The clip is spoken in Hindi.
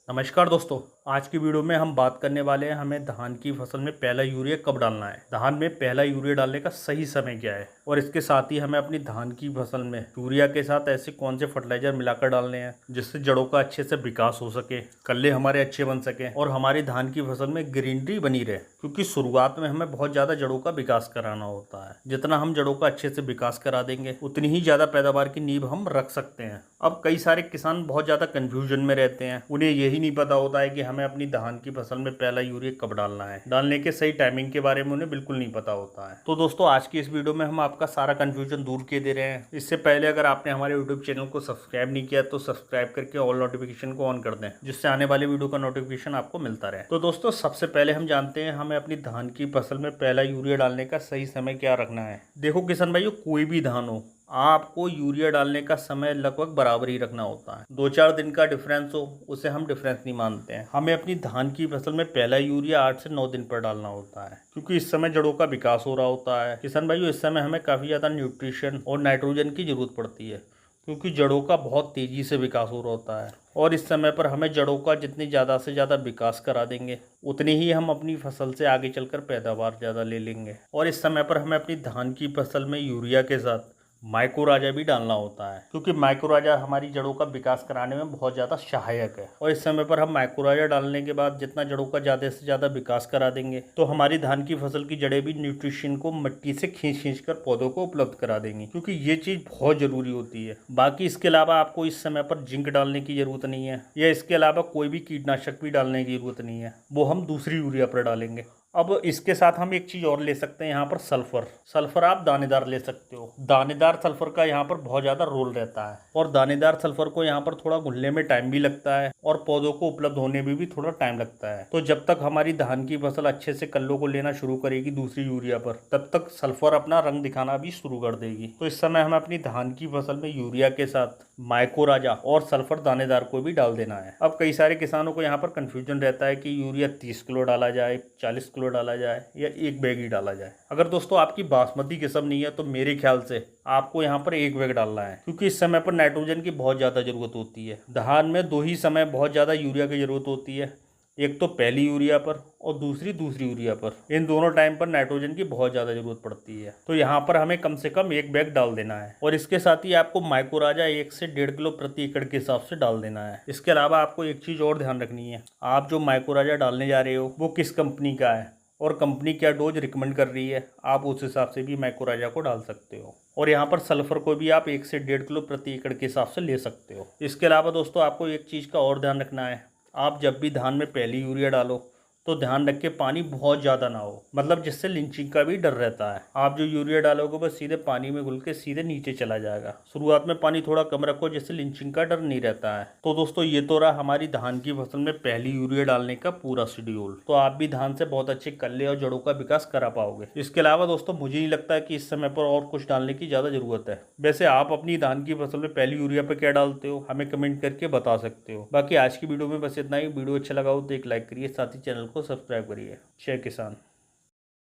नमस्कार दोस्तों। आज की वीडियो में हम बात करने वाले हैं हमें धान की फसल में पहला यूरिया कब डालना है, धान में पहला यूरिया डालने का सही समय क्या है और इसके साथ ही हमें अपनी धान की फसल में यूरिया के साथ ऐसे कौन से फर्टिलाइजर मिलाकर डालने हैं जिससे जड़ों का अच्छे से विकास हो सके, कल्ले हमारे अच्छे बन सके और हमारी धान की फसल में ग्रीनरी बनी रहे। क्योंकि शुरुआत में हमें बहुत ज़्यादा जड़ों का विकास कराना होता है। जितना हम जड़ों का अच्छे से विकास करा देंगे उतनी ही ज़्यादा पैदावार की नींव हम रख सकते हैं। अब कई सारे किसान बहुत ज़्यादा कन्फ्यूजन में रहते हैं, उन्हें यही नहीं पता होता है कि हमें अपनी धान की फसल में पहला यूरिया कब डालना है, डालने के सही टाइमिंग के बारे में उन्हें बिल्कुल नहीं पता होता है। तो दोस्तों आज की इस वीडियो में हम आपका सारा कन्फ्यूजन दूर किए दे रहे हैं। इससे पहले अगर आपने हमारे यूट्यूब चैनल को सब्सक्राइब नहीं किया तो सब्सक्राइब करके ऑल नोटिफिकेशन को ऑन कर दें, जिससे आने वाले वीडियो का नोटिफिकेशन आपको मिलता रहे। तो दोस्तों सबसे पहले हम जानते हैं हमें अपनी धान की फसल में पहला यूरिया डालने का सही समय क्या रखना है। देखो किसान भाइयों, कोई भी धान हो आपको यूरिया डालने का समय लगभग बराबर ही रखना होता है। 2-4 दिन का डिफरेंस हो उसे हम डिफरेंस नहीं मानते हैं। हमें अपनी धान की फसल में पहला यूरिया 8 से 9 दिन पर डालना होता है, क्योंकि इस समय जड़ों का विकास हो रहा होता है। किसान भाइयों, इस समय हमें काफ़ी ज़्यादा न्यूट्रिशन और नाइट्रोजन की ज़रूरत पड़ती है, क्योंकि जड़ों का बहुत तेज़ी से विकास हो रहा होता है। और इस समय पर हमें जड़ों का जितनी ज़्यादा से ज़्यादा विकास करा देंगे उतनी ही हम अपनी फसल से आगे चलकर पैदावार ज़्यादा ले लेंगे। और इस समय पर हमें अपनी धान की फसल में यूरिया के साथ माइक्रोराजा भी डालना होता है, क्योंकि माइक्रोराजा हमारी जड़ों का विकास कराने में बहुत ज़्यादा सहायक है। और इस समय पर हम माइक्रोराजा डालने के बाद जितना जड़ों का ज़्यादा से ज़्यादा विकास करा देंगे तो हमारी धान की फसल की जड़ें भी न्यूट्रिशन को मिट्टी से खींच कर पौधों को उपलब्ध करा देंगी, क्योंकि ये चीज़ बहुत ज़रूरी होती है। बाकी इसके अलावा आपको इस समय पर जिंक डालने की ज़रूरत नहीं है, या इसके अलावा कोई भी कीटनाशक भी डालने की ज़रूरत नहीं है, वो हम दूसरी यूरिया पर डालेंगे। अब इसके साथ हम एक चीज़ और ले सकते हैं यहाँ पर, सल्फर आप दानेदार ले सकते हो। दानेदार सल्फर का यहाँ पर बहुत ज़्यादा रोल रहता है, और दानेदार सल्फर को यहाँ पर थोड़ा घुलने में टाइम भी लगता है और पौधों को उपलब्ध होने में भी थोड़ा टाइम लगता है। तो जब तक हमारी धान की फसल अच्छे से कल्लों को लेना शुरू करेगी दूसरी यूरिया पर, तब तक सल्फर अपना रंग दिखाना भी शुरू कर देगी। तो इस समय हमें अपनी धान की फसल में यूरिया के साथ माइक्रोराजा और सल्फर दानेदार को भी डाल देना है। अब कई सारे किसानों को यहाँ पर कन्फ्यूजन रहता है कि यूरिया 30 किलो डाला जाए, 40 किलो डाला जाए या एक बैग ही डाला जाए। अगर दोस्तों आपकी बासमती किस्म नहीं है तो मेरे ख्याल से आपको यहाँ पर एक बैग डालना है, क्योंकि इस समय पर नाइट्रोजन की बहुत ज़्यादा ज़रूरत होती है। धान में 2 ही समय बहुत ज़्यादा यूरिया की ज़रूरत होती है, एक तो पहली यूरिया पर और दूसरी यूरिया पर। इन दोनों टाइम पर नाइट्रोजन की बहुत ज़्यादा ज़रूरत पड़ती है, तो यहाँ पर हमें कम से कम एक बैग डाल देना है। और इसके साथ ही आपको माइक्रोराजा 1 से 1.5 किलो प्रति एकड़ के हिसाब से डाल देना है। इसके अलावा आपको एक चीज़ और ध्यान रखनी है, आप जो माइक्रोराजा डालने जा रहे हो वो किस कंपनी का है और कंपनी क्या डोज रिकमेंड कर रही है, आप उस हिसाब से भी माइक्रोराजा को डाल सकते हो। और यहाँ पर सल्फर को भी आप 1 से 1.5 किलो प्रति एकड़ के हिसाब से ले सकते हो। इसके अलावा दोस्तों आपको एक चीज़ का और ध्यान रखना है, आप जब भी धान में पहली यूरिया डालो तो ध्यान रख के पानी बहुत ज़्यादा ना हो, मतलब जिससे लिंचिंग का भी डर रहता है। आप जो यूरिया डालोगे बस सीधे पानी में घुल के सीधे नीचे चला जाएगा। शुरुआत में पानी थोड़ा कम रखो, जिससे लिंचिंग का डर नहीं रहता है। तो दोस्तों ये तो रहा हमारी धान की फसल में पहली यूरिया डालने का पूरा शेड्यूल। तो आप भी धान से बहुत अच्छे कल्ले और जड़ों का विकास करा पाओगे। इसके अलावा दोस्तों मुझे नहीं लगता कि इस समय पर और कुछ डालने की ज़्यादा ज़रूरत है। वैसे आप अपनी धान की फसल में पहली यूरिया पर क्या डालते हो हमें कमेंट करके बता सकते हो। बाकी आज की वीडियो में बस इतना ही। वीडियो अच्छा लगा हो तो एक लाइक करिए, साथ ही चैनल को सब्सक्राइब करिए। जय किसान।